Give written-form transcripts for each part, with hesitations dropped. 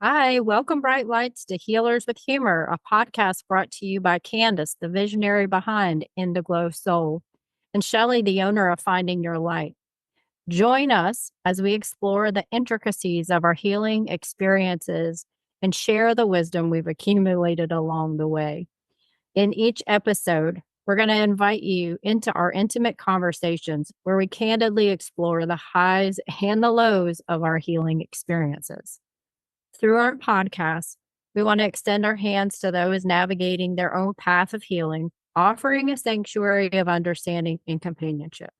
Hi, welcome Brightlights to Healers with Humor, a podcast brought to you by Candice, the visionary behind Indiglow Soul, and Shelly, the owner of Finding Your Light. Join us as we explore the intricacies of our healing experiences and share the wisdom we've accumulated along the way. In each episode, we're going to invite you into our intimate conversations where we candidly explore the highs and the lows of our healing experiences. Through our podcast, we want to extend our hands to those navigating their own path of healing, offering a sanctuary of understanding and companionship.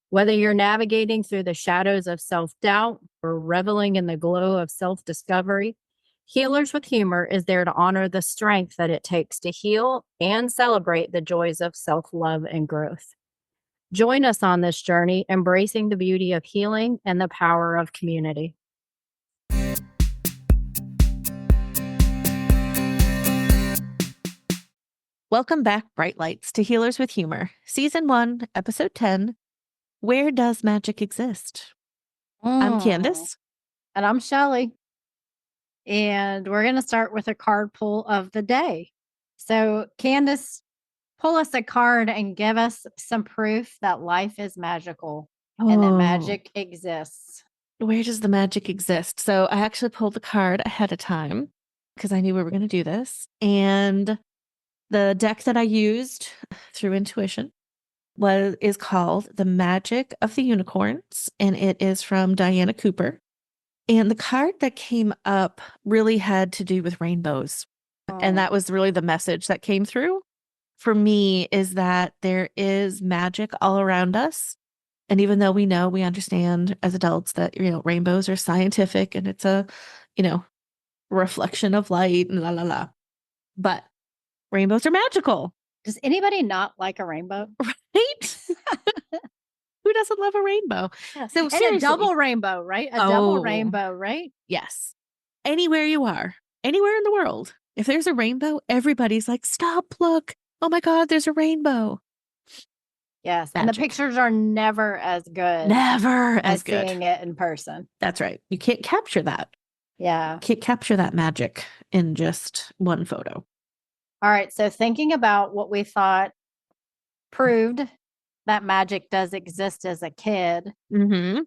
Whether you're navigating through the shadows of self-doubt or reveling in the glow of self-discovery, Healers with Humor is there to honor the strength that it takes to heal and celebrate the joys of self-love and growth. Join us on this journey, embracing the beauty of healing and the power of community. Welcome back, Brightlights, to Healers with Humor, Season 1, Episode 10, Where Does Magic Exist? I'm Candice. And I'm Shelly. And we're going to start with a card pull of the day. So, Candice, pull us a card and give us some proof that life is magical and that magic exists. Where does the magic exist? So I actually pulled the card ahead of time because I knew we were going to do this. And the deck that I used through intuition is called The Magic of the Unicorns, and it is from Diana Cooper. And the card that came up really had to do with rainbows. And that was really the message that came through for me, is that there is magic all around us. And even though we understand as adults that, rainbows are scientific and it's a, reflection of light and la, la, la. But rainbows are magical. Does anybody not like a rainbow? Right? Who doesn't love a rainbow? So and a double rainbow, right? Double rainbow, right? Yes. Anywhere you are, anywhere in the world, if there's a rainbow, everybody's like, stop, look. Oh my God, there's a rainbow. Yes. Magic. And the pictures are never as good. Never as good. Seeing it in person. That's right. You can't capture that. Yeah. You can't capture that magic in just one photo. All right. So thinking about what we thought proved that magic does exist as a kid. Mm-hmm.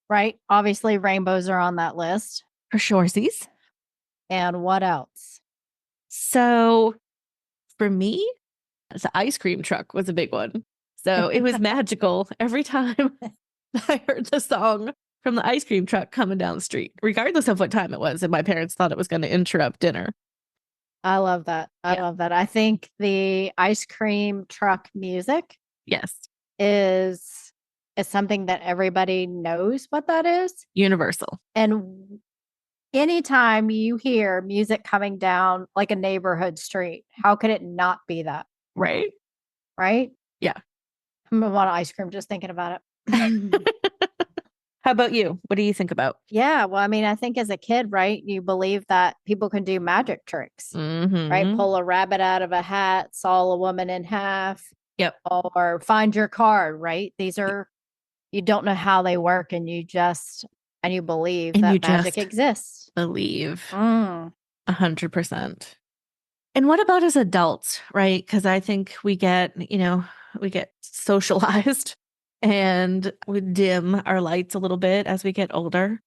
Right? Obviously, rainbows are on that list. For surezies. And what else? So for me, the ice cream truck was a big one. So it was magical every time I heard the song from the ice cream truck coming down the street, regardless of what time it was. And my parents thought it was going to interrupt dinner. I love that. I love that. I think the ice cream truck music is something that everybody knows what that is. Universal. And anytime you hear music coming down like a neighborhood street, how could it not be that? Right. Right? Yeah. I'm gonna want ice cream just thinking about it. How about you? What do you think about? Yeah. Well, I mean, I think as a kid, right, you believe that people can do magic tricks, right? Pull a rabbit out of a hat, saw a woman in half. Yep. Or find your card, right? These are, you don't know how they work and you believe that magic exists. Believe 100%. And what about as adults, right? Because I think we get socialized and we dim our lights a little bit as we get older.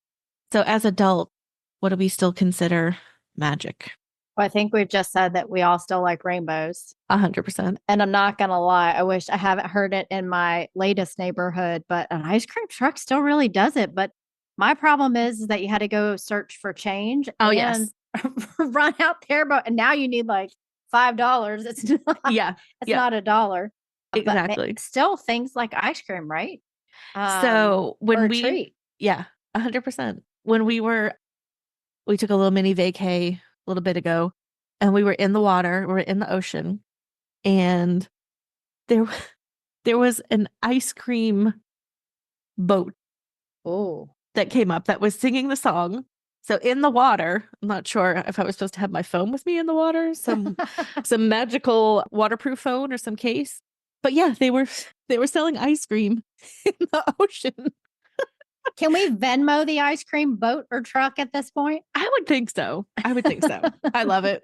So as adults, what do we still consider magic? Well, I think we've just said that we all still like rainbows. 100%. And I'm not going to lie. I wish I haven't heard it in my latest neighborhood, but an ice cream truck still really does it. But my problem is that you had to go search for change. Oh, yes. Run out there. And now you need like $5. It's not, it's not $1. Exactly. But still things like ice cream, right? So when treat. 100%. When we took a little mini vacay a little bit ago, and we were in the water, we were in the ocean, and there was an ice cream boat that came up that was singing the song. So in the water, I'm not sure if I was supposed to have my phone with me in the water, some magical waterproof phone or some case. But yeah, they were selling ice cream in the ocean. Can we Venmo the ice cream boat or truck at this point? I would think so. I would think so. I love it.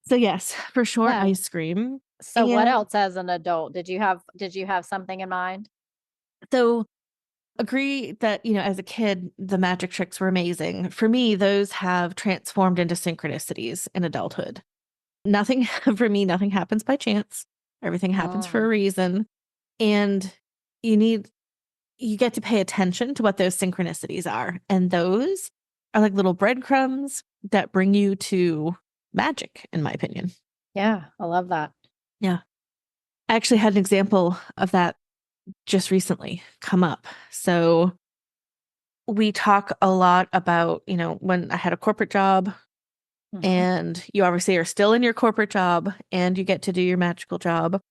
So yes, for sure, Yeah. ice cream. So what And else as an adult? Did you have something in mind? so agree that, as a kid, the magic tricks were amazing. For me, those have transformed into synchronicities in adulthood. Nothing, for me, nothing happens by chance. Everything happens for a reason. And you get to pay attention to what those synchronicities are. And those are like little breadcrumbs that bring you to magic, in my opinion. Yeah, I love that. Yeah. I actually had an example of that just recently come up. So we talk a lot about, when I had a corporate job and you obviously are still in your corporate job and you get to do your magical job.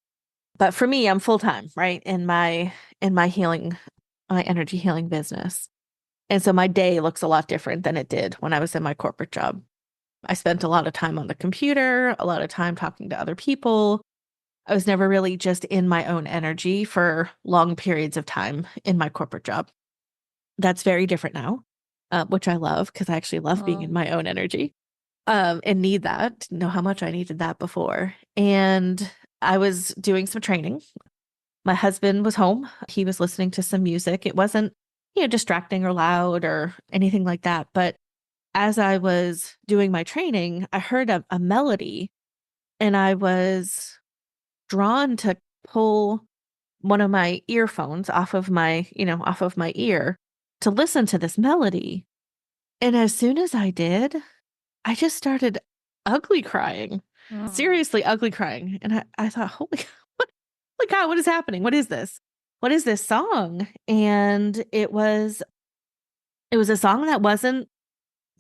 But for me, I'm full-time, right? In my healing, my energy healing business. And so my day looks a lot different than it did when I was in my corporate job. I spent a lot of time on the computer, a lot of time talking to other people. I was never really just in my own energy for long periods of time in my corporate job. That's very different now, which I love because I actually love being in my own energy, and need that, know how much I needed that before. And I was doing some training. My husband was home. He was listening to some music. It wasn't, distracting or loud or anything like that. But as I was doing my training, I heard a melody and I was drawn to pull one of my earphones off of my ear to listen to this melody. And as soon as I did, I just started ugly crying, seriously ugly crying. And I thought, holy God, what is happening? What is this? What is this song? And it was a song that wasn't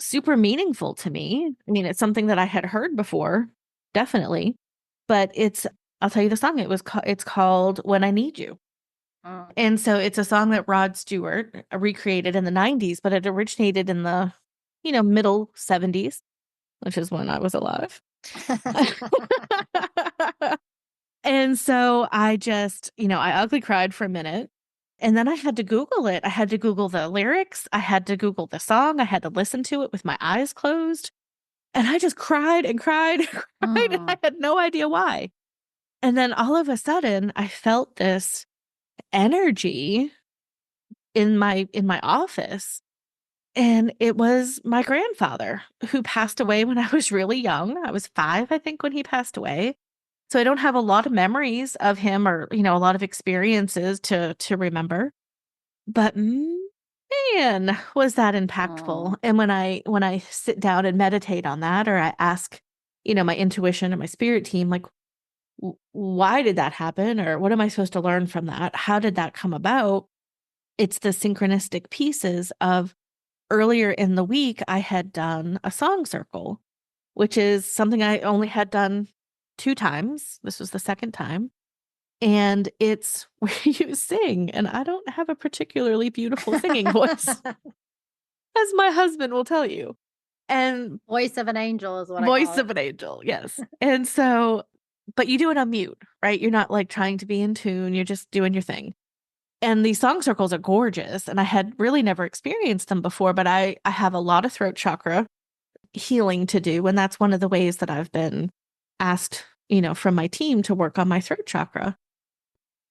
super meaningful to me. I mean, it's something that I had heard before, definitely. But I'll tell you the song. It's called When I Need You. And so it's a song that Rod Stewart recreated in the 90s, but it originated in the, middle 70s, which is when I was alive. And so I just, I ugly cried for a minute. And then I had to Google it. I had to Google the lyrics. I had to Google the song. I had to listen to it with my eyes closed. And I just cried and cried and cried. And I had no idea why. And then all of a sudden, I felt this energy in my office. And it was my grandfather who passed away when I was really young. I was 5, I think, when he passed away. So I don't have a lot of memories of him or, a lot of experiences to remember. But man, was that impactful. And when I sit down and meditate on that, or I ask, my intuition or my spirit team, like, why did that happen? Or what am I supposed to learn from that? How did that come about? It's the synchronistic pieces of earlier in the week, I had done a song circle, which is something I only had done 2 times. This was the second time. And it's where you sing. And I don't have a particularly beautiful singing voice, as my husband will tell you. And Voice of an angel is what I voice call of an angel, yes. And so, but you do it on mute, right? You're not like trying to be in tune. You're just doing your thing. And these song circles are gorgeous. And I had really never experienced them before, but I have a lot of throat chakra healing to do. And that's one of the ways that I've been asked, from my team to work on my throat chakra.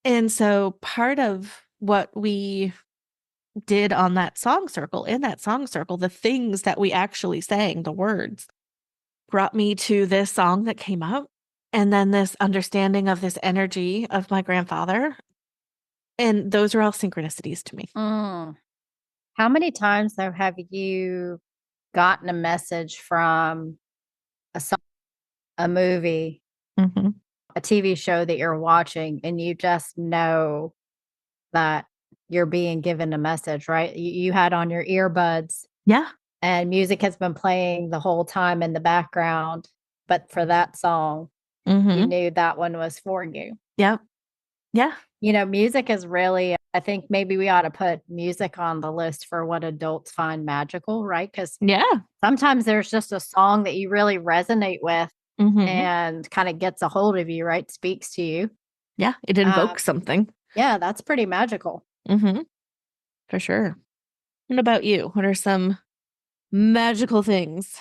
And so part of what we did on that song circle, the things that we actually sang, the words, brought me to this song that came up. And then this understanding of this energy of my grandfather. And those are all synchronicities to me. How many times, though, have you gotten a message from a song, a movie, a TV show that you're watching, and you just know that you're being given a message, right? You had on your earbuds. Yeah. And music has been playing the whole time in the background, but for that song, you knew that one was for you. Yep. Yeah. Music is really, I think maybe we ought to put music on the list for what adults find magical, right? Because sometimes there's just a song that you really resonate with and kind of gets a hold of you, right? Speaks to you. Yeah. It invokes something. Yeah, that's pretty magical. For sure. What about you? What are some magical things.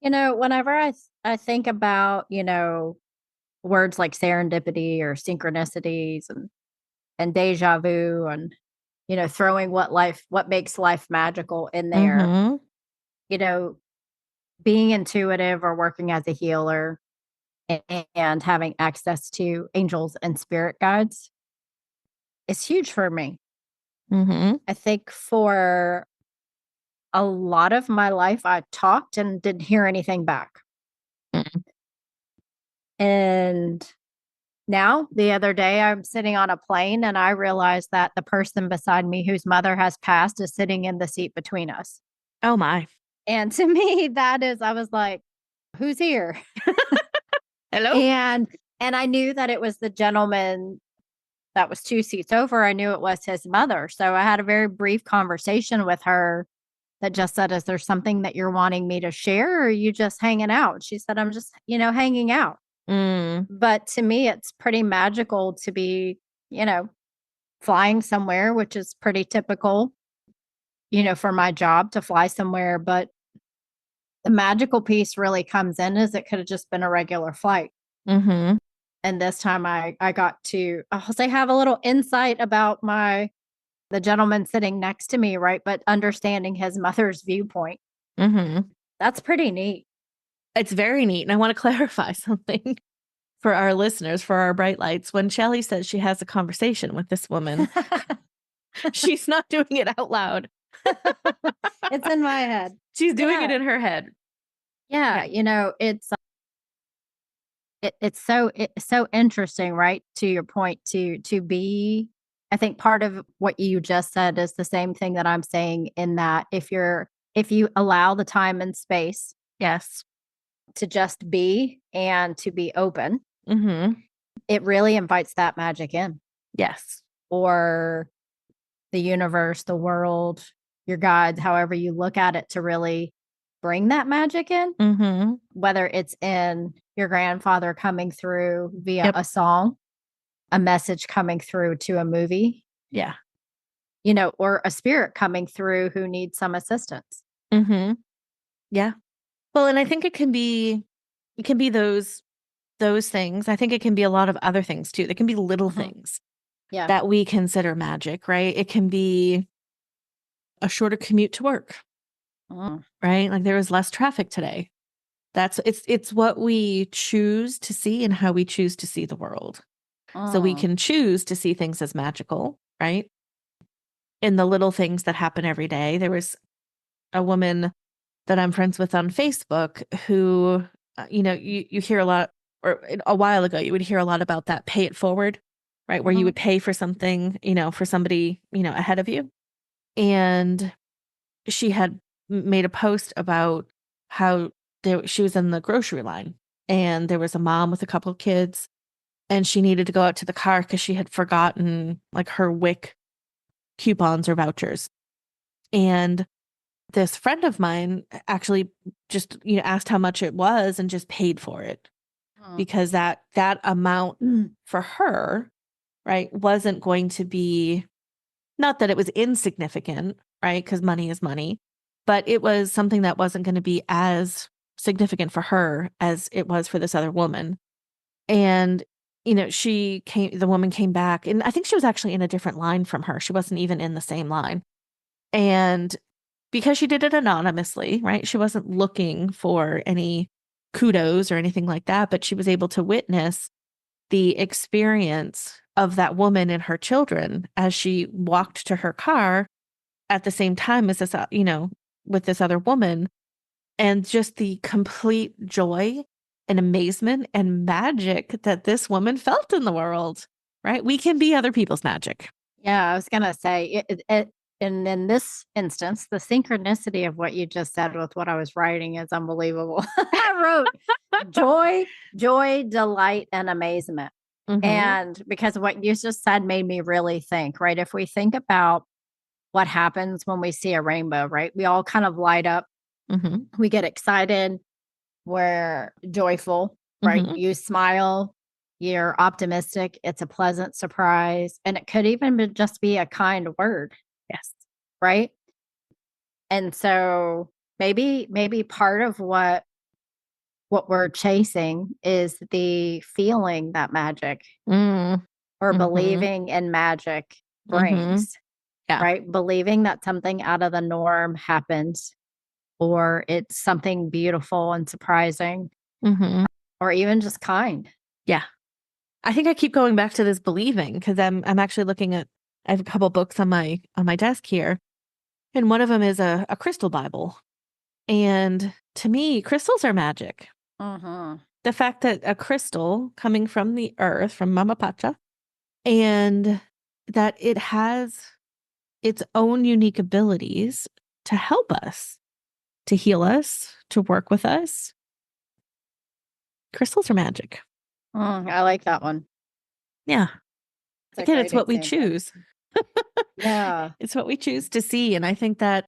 Whenever I think about, words like serendipity or synchronicities and deja vu and, throwing what makes life magical in there, Mm-hmm. you know, being intuitive or working as a healer and having access to angels and spirit guides is huge for me. Mm-hmm. I think for a lot of my life, I talked and didn't hear anything back. And now, the other day, I'm sitting on a plane and I realized that the person beside me whose mother has passed is sitting in the seat between us. Oh my. And to me, I was like, who's here? Hello? And I knew that it was the gentleman that was 2 seats over. I knew it was his mother. So I had a very brief conversation with her that just said, is there something that you're wanting me to share or are you just hanging out? She said, I'm just, hanging out. Mm. But to me, it's pretty magical to be, you know, flying somewhere, which is pretty typical, for my job to fly somewhere. But the magical piece really comes in as it could have just been a regular flight. Mm-hmm. And this time I got to, I'll say, have a little insight about the gentleman sitting next to me, right? But understanding his mother's viewpoint. Mm-hmm. That's pretty neat. It's very neat. And I want to clarify something for our listeners, for our bright lights. When Shelly says she has a conversation with this woman, she's not doing it out loud. It's in my head. She's doing it Yeah. in her head. Yeah. It's so interesting, right? To your point, to be, I think part of what you just said is the same thing that I'm saying, in that if you allow the time and space Yes. to just be and to be open, Mm-hmm. it really invites that magic in, Yes. or the universe, the world, your guides, however you look at it, to really bring that magic in, Mm-hmm. whether it's in your grandfather coming through via Yep. a song, a message coming through to a movie, Yeah. or a spirit coming through who needs some assistance. Mm-hmm. Yeah. Well, and I think it can be those things. I think it can be a lot of other things too. There can be little Mhm. things Yeah. that we consider magic, right? It can be a shorter commute to work, Mm. right? Like there was less traffic today. It's what we choose to see and how we choose to see the world. So we Mm. can choose to see things as magical, right? In the little things that happen every day. There was a woman that I'm friends with on Facebook who, you hear a lot, or a while ago, you would hear a lot about that pay it forward, right? Where you Mhm. would pay for something, for somebody, ahead of you. And she had made a post about how she was in the grocery line and there was a mom with a couple of kids and she needed to go out to the car because she had forgotten like her WIC coupons or vouchers. And this friend of mine actually just, asked how much it was and just paid for it Mm. because that amount for her, right, wasn't going to be, not that it was insignificant, right? Because money is money, but it was something that wasn't going to be as significant for her as it was for this other woman. And, the woman came back and I think she was actually in a different line from her. She wasn't even in the same line. And because she did it anonymously, right? She wasn't looking for any kudos or anything like that, but she was able to witness the experience of that woman and her children as she walked to her car at the same time as this, with this other woman, and just the complete joy and amazement and magic that this woman felt in the world, right? We can be other people's magic. Yeah, I was gonna say and in this instance, the synchronicity of what you just said with what I was writing is unbelievable. I wrote joy, delight, and amazement. Mm-hmm. And because what you just said made me really think, right? If we think about what happens when we see a rainbow, right? We all kind of light up, Mm-hmm. we get excited, we're joyful, right? Mm-hmm. You smile, you're optimistic, it's a pleasant surprise, and it could even just be a kind word, Yes. right? And so maybe part of what we're chasing is the feeling that magic Mm. or Mhm. believing in magic brings, Yeah. right? Believing that something out of the norm happens or it's something beautiful and surprising Mhm. or even just kind. Yeah. I think I keep going back to this believing because I'm actually looking at I have a couple books on my desk here, and one of them is a crystal Bible. And to me, crystals are magic. Mm-hmm. The fact that a crystal coming from the earth, from Mama Pacha, and that it has its own unique abilities to help us, to heal us, to work with us. Crystals are magic. I like that one. Yeah. It's a Again, it's great what we example. choose. Yeah. It's what we choose to see. And I think that,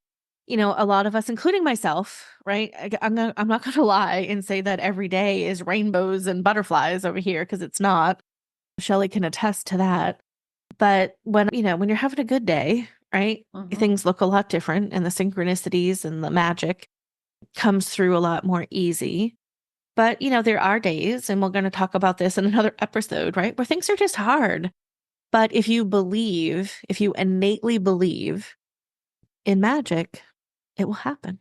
a lot of us, including myself, right? I'm not going to lie and say that every day is rainbows and butterflies over here because it's not. Shelly can attest to that. But when you're having a good day, right? Mhm. Things look a lot different and the synchronicities and the magic comes through a lot more easy. But, there are days, and we're going to talk about this in another episode, right? Where things are just hard. But if you innately believe in magic, it will happen.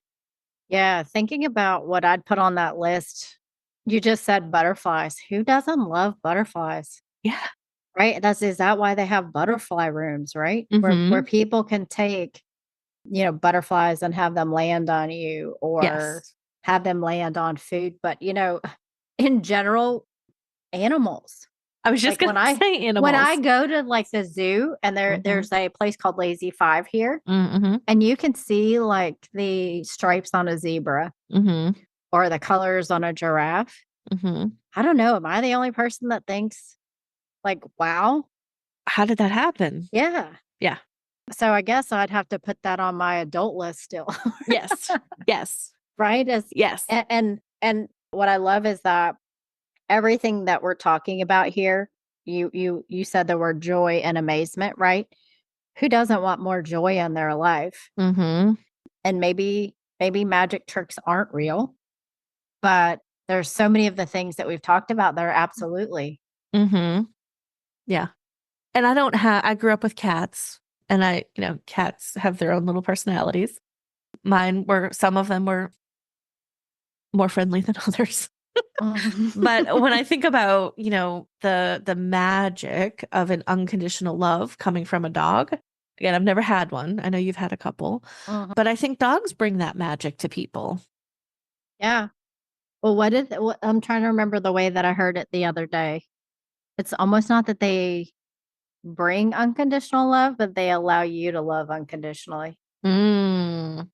Yeah. Thinking about what I'd put on that list, you just said butterflies. Who doesn't love butterflies? Yeah. Right? Is that why they have butterfly rooms, right? Where Mhm. people can take, butterflies and have them land on you or Yes. have them land on food. But, in general, animals. I was just Like gonna say when I animals. go to like the zoo and Mhm. there's a place called Lazy Five here, Mhm. and you can see like the stripes on a zebra Mhm. or the colors on a giraffe. Mhm. I don't know. Am I the only person that thinks like, wow? How did that happen? Yeah. Yeah. So I guess I'd have to put that on my adult list still. Yes. Yes. Right? Yes. And what I love is that everything that we're talking about here, you said the word joy and amazement, right? Who doesn't want more joy in their life? Mhm. And maybe magic tricks aren't real, but there's so many of the things that we've talked about that are absolutely. Mhm. Yeah. And I grew up with cats, and cats have their own little personalities. Some of them were more friendly than others. But when I think about, the magic of an unconditional love coming from a dog, again, I've never had one. I know you've had a couple, Mhm. but I think dogs bring that magic to people. Yeah. Well, I'm trying to remember the way that I heard it the other day. It's almost not that they bring unconditional love, but they allow you to love unconditionally, Mm,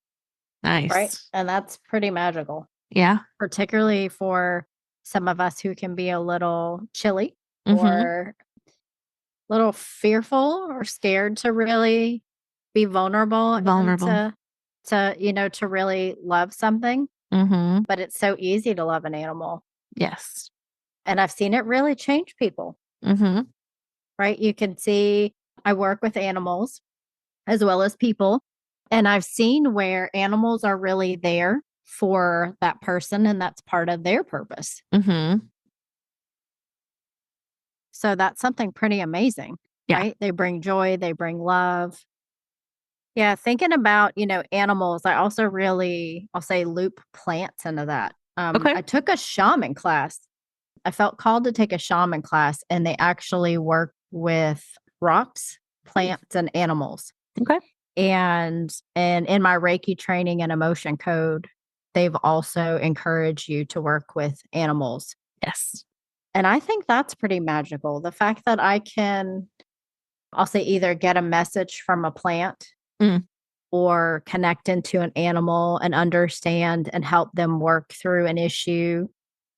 right? nice. And that's pretty magical, Yeah. particularly for some of us who can be a little chilly Mm-hmm. or a little fearful or scared to really be vulnerable and Vulnerable. to really love something. Mm-hmm. But it's so easy to love an animal. Yes. And I've seen it really change people, Mm-hmm. right? You can see I work with animals as well as people. And I've seen where animals are really there for that person, and that's part of their purpose. Mm-hmm. So that's something pretty amazing, Yeah. right? They bring joy, they bring love. Yeah, thinking about, animals, I also really, I'll say loop plants into that. Okay. I took a shaman class. I felt called to take a shaman class, and they actually work with rocks, plants, and animals. Okay. And in my Reiki training and emotion code, they've also encouraged you to work with animals. Yes. And I think that's pretty magical. The fact that I can, I'll say, either get a message from a plant Mm. or connect into an animal and understand and help them work through an issue,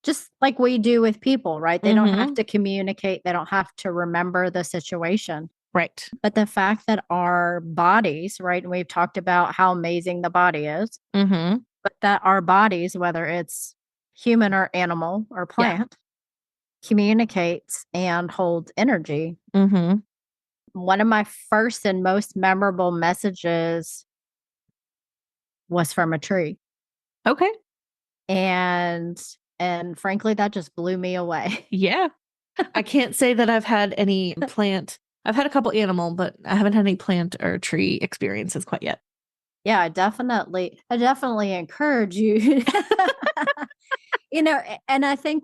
just like we do with people, right? They don't have Mm-hmm. to communicate, they don't have to remember the situation. Right. But the fact that our bodies, right, and we've talked about how amazing the body is, Mm-hmm. but that our bodies, whether it's human or animal or Yeah. plant, communicates and holds energy. Mm-hmm. One of my first and most memorable messages was from a tree. Okay. And frankly, that just blew me away. Yeah. I can't say that I've had any plant. I've had a couple animal, but I haven't had any plant or tree experiences quite yet. Yeah, I definitely encourage you. And I think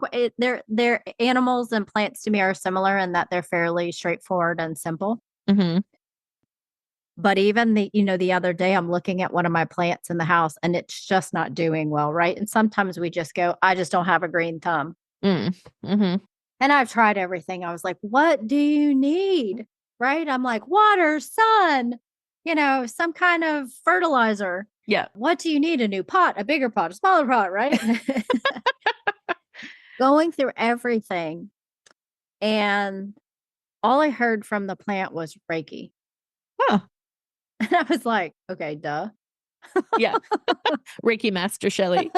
they're animals and plants to me are similar in that they're fairly straightforward and simple. Mm-hmm. But even the other day, I'm looking at one of my plants in the house and it's just not doing well, right? And sometimes we just go, I just don't have a green thumb. Mm-hmm. And I've tried everything. I was like, what do you need? Right? I'm like, water, sun, some kind of fertilizer. Yeah. What do you need? A new pot, a bigger pot, a smaller pot, right? Going through everything. And all I heard from the plant was Reiki. Oh, And I was like, okay, duh. yeah. Reiki Master Shelly.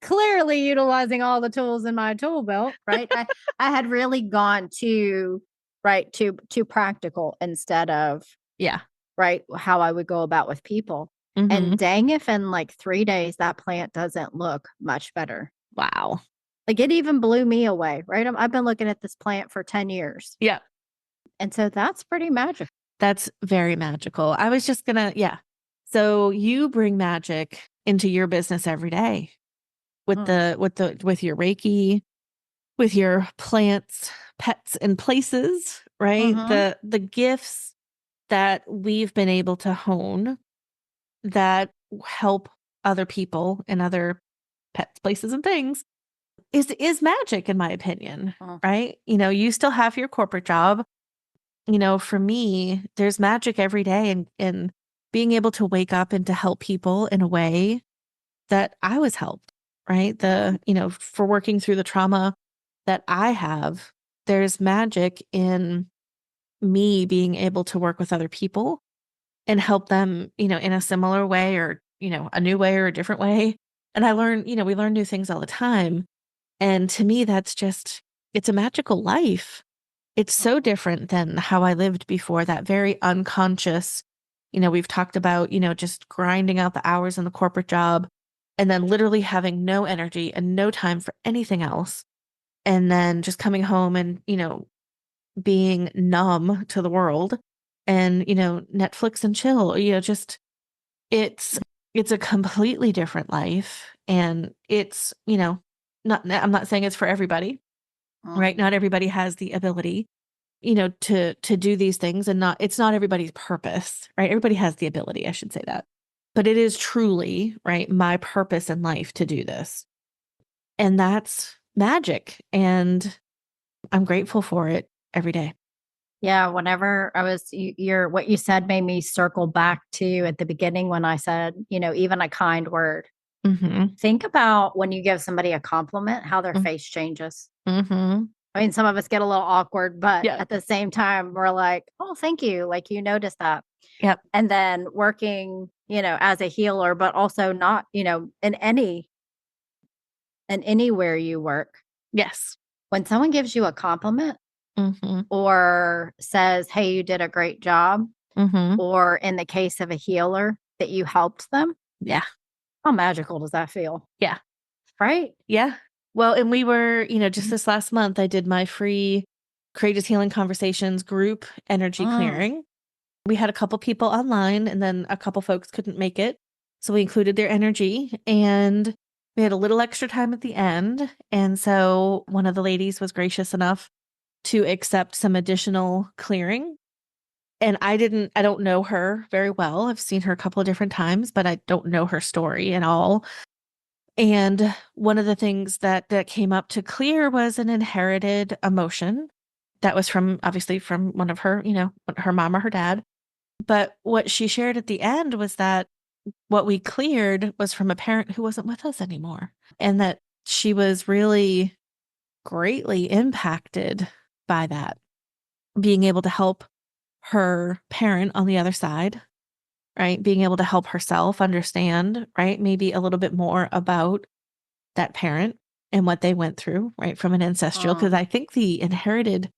Clearly utilizing all the tools in my tool belt, right? I had really gone to practical instead of Yeah. right how I would go about with people. Mm-hmm. And dang if in like 3 days that plant doesn't look much better. Wow. Like it even blew me away, right? I've been looking at this plant for 10 years. Yeah. And so that's pretty magical. That's very magical. I was just gonna, yeah. So you bring magic into your business every day with with your Reiki, with your plants, pets, and places, right? Mm-hmm. The gifts that we've been able to hone that help other people and other pets, places, and things is magic in my opinion, right? You still have your corporate job. For me, there's magic every day in being able to wake up and to help people in a way that I was helped, right? For working through the trauma that I have, there's magic in me being able to work with other people and help them, in a similar way or, a new way or a different way. And we learn new things all the time. And to me, it's a magical life. It's so different than how I lived before, that very unconscious, we've talked about, just grinding out the hours in the corporate job and then literally having no energy and no time for anything else. And then just coming home and, being numb to the world and, Netflix and chill, it's, it's a completely different life. And it's, I'm not saying it's for everybody, right? Not everybody has the ability to do these things and it's not everybody's purpose, right? Everybody has the ability, I should say that. But it is truly, right, my purpose in life to do this. And that's magic. And I'm grateful for it every day. Yeah, whenever what you said made me circle back to at the beginning when I said, even a kind word. Mm-hmm. Think about when you give somebody a compliment, how their face changes. Mm-hmm. I mean, some of us get a little awkward, but Yeah. at the same time, we're like, oh, thank you. Like you noticed that. Yep. And then working, as a healer, but also not, in anywhere you work. Yes. When someone gives you a compliment Mm-hmm. or says, hey, you did a great job, Mm-hmm. or in the case of a healer that you helped them, Yeah. how magical does that feel? Yeah. Right? Yeah. Well, and we were, just this last month, I did my free Courageous Healing Conversations group energy clearing. We had a couple people online and then a couple folks couldn't make it. So we included their energy and we had a little extra time at the end. And so one of the ladies was gracious enough to accept some additional clearing. And I don't know her very well. I've seen her a couple of different times, but I don't know her story at all. And one of the things that came up to clear was an inherited emotion that was obviously from one of her, her mom or her dad. But what she shared at the end was that what we cleared was from a parent who wasn't with us anymore, and that she was really greatly impacted by that, being able to help her parent on the other side, right? Being able to help herself understand, right? Maybe a little bit more about that parent and what they went through, right? From an ancestral, because I think the inherited,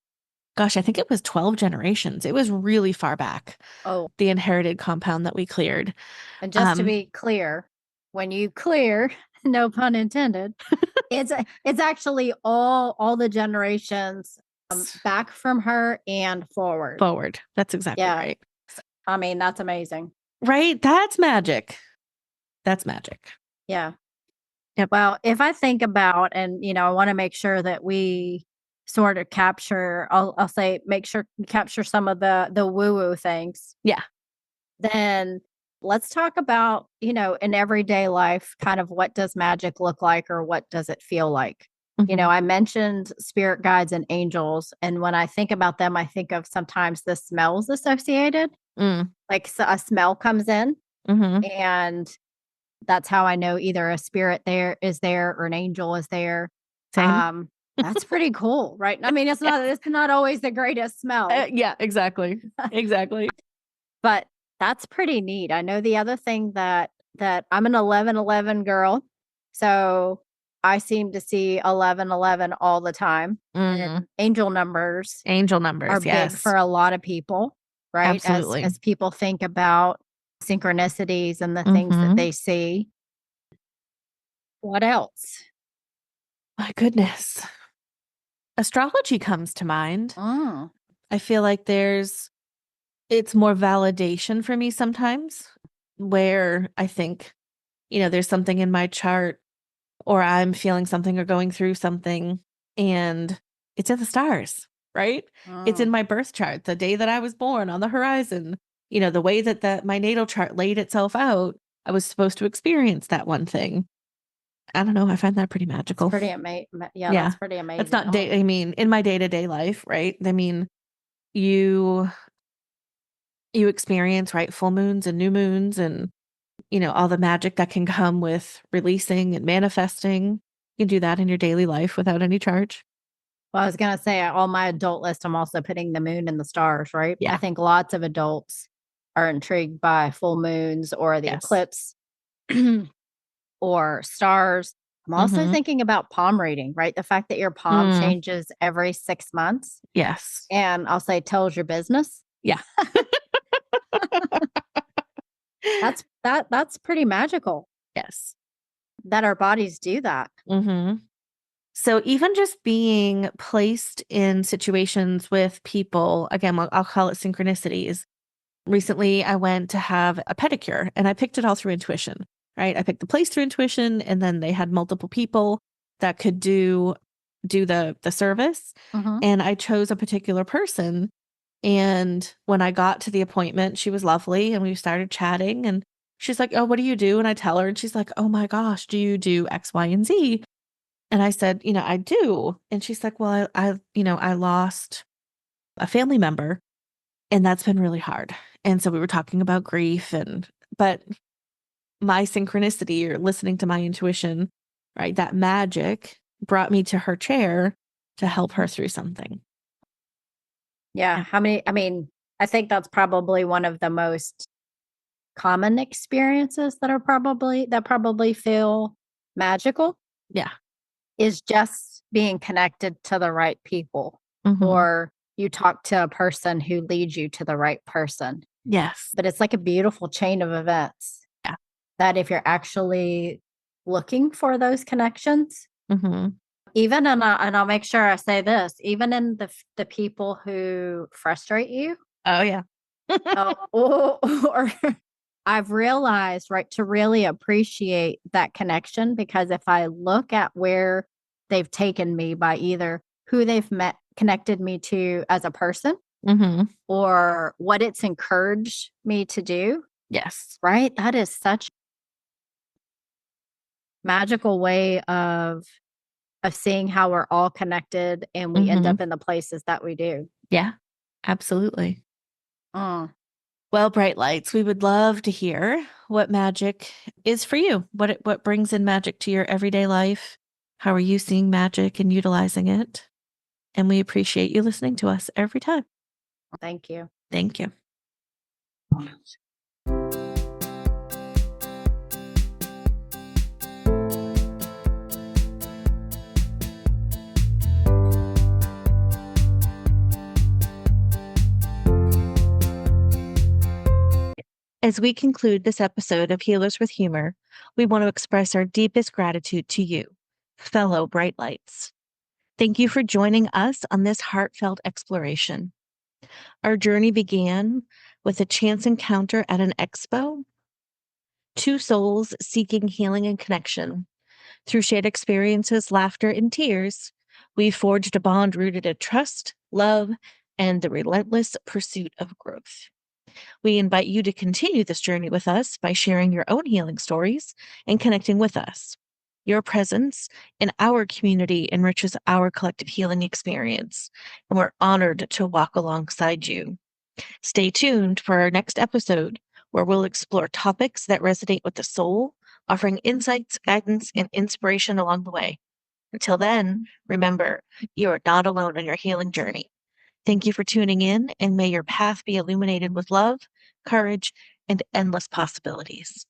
gosh, I think it was 12 generations. It was really far back. Oh, The inherited compound that we cleared. and just to be clear, when you clear, no pun intended, it's actually all the generations back from her and forward. Forward. That's exactly Yeah. right. I mean, that's amazing. Right? That's magic. That's magic. Yeah. Yep. Well, if I think about, and I want to make sure that we sort of capture, I'll say, make sure we capture some of the woo woo things. Yeah. Then let's talk about, in everyday life, kind of what does magic look like or what does it feel like? Mhm. I mentioned spirit guides and angels. And when I think about them, I think of sometimes the smells associated. Like a smell comes in, and that's how I know either a spirit there is there or an angel is there. Same. That's pretty cool, right? I mean, it's not always the greatest smell, Yeah, exactly. Exactly. but that's pretty neat. I know the other thing that I'm an 1111 girl, so I seem to see 1111 all the time. And angel numbers are big yes. for a lot of people, right? Absolutely. As people think about synchronicities and the things that they see. What else? My goodness. Astrology comes to mind. Oh, I feel like it's more validation for me sometimes, where I think, there's something in my chart, or I'm feeling something or going through something, and it's in the stars, right? It's in my birth chart, the day that I was born on the horizon. The way that my natal chart laid itself out, I was supposed to experience that one thing. I don't know. I find that pretty magical. pretty amazing. Yeah, Yeah. that's pretty amazing. It's not I mean, in my day-to-day life, right? I mean, you experience, right, full moons and new moons and, all the magic that can come with releasing and manifesting. You can do that in your daily life without any charge. Well, I was going to say, on my adult list, I'm also putting the moon and the stars, right? Yeah. I think lots of adults are intrigued by full moons or the eclipse or stars. I'm also thinking about palm reading, right? The fact that your palm changes every 6 months. Yes. And I'll say tells your business. Yeah. That's pretty magical. Yes. That our bodies do that. So even just being placed in situations with people, again, I'll call it synchronicities. Recently, I went to have a pedicure and I picked it all through intuition, right? I picked the place through intuition, and then they had multiple people that could do the service. And I chose a particular person. And when I got to the appointment, she was lovely and we started chatting, and she's like, "Oh, what do you do?" And I tell her, and she's like, "Oh my gosh, do you do X, Y, and Z?" And I said, "I do." And she's like, "Well, I lost a family member, and that's been really hard." And so we were talking about grief, but my synchronicity, or listening to my intuition, right, that magic brought me to her chair to help her through something. Yeah. I think that's probably one of the most common experiences that probably feel magical. Yeah. Is just being connected to the right people, or you talk to a person who leads you to the right person. Yes. But it's like a beautiful chain of events. Yeah. That if you're actually looking for those connections, even, and I'll make sure I say this, even in the people who frustrate you. Oh, yeah. Or I've realized, right, to really appreciate that connection, because if I look at where they've taken me by either who they've connected me to as a person, or what it's encouraged me to do. Yes. Right. That is such a magical way of seeing how we're all connected and we end up in the places that we do. Yeah, absolutely. Mm. Well, Bright Lights, we would love to hear what magic is for you. What brings in magic to your everyday life? How are you seeing magic and utilizing it? And we appreciate you listening to us every time. Thank you. Thank you. As we conclude this episode of Healers with Humor, we want to express our deepest gratitude to you, fellow Brightlights. Thank you for joining us on this heartfelt exploration. Our journey began with a chance encounter at an expo, two souls seeking healing and connection. Through shared experiences, laughter, and tears, we forged a bond rooted in trust, love, and the relentless pursuit of growth. We invite you to continue this journey with us by sharing your own healing stories and connecting with us. Your presence in our community enriches our collective healing experience, and we're honored to walk alongside you. Stay tuned for our next episode, where we'll explore topics that resonate with the soul, offering insights, guidance, and inspiration along the way. Until then, remember, you are not alone on your healing journey. Thank you for tuning in, and may your path be illuminated with love, courage, and endless possibilities.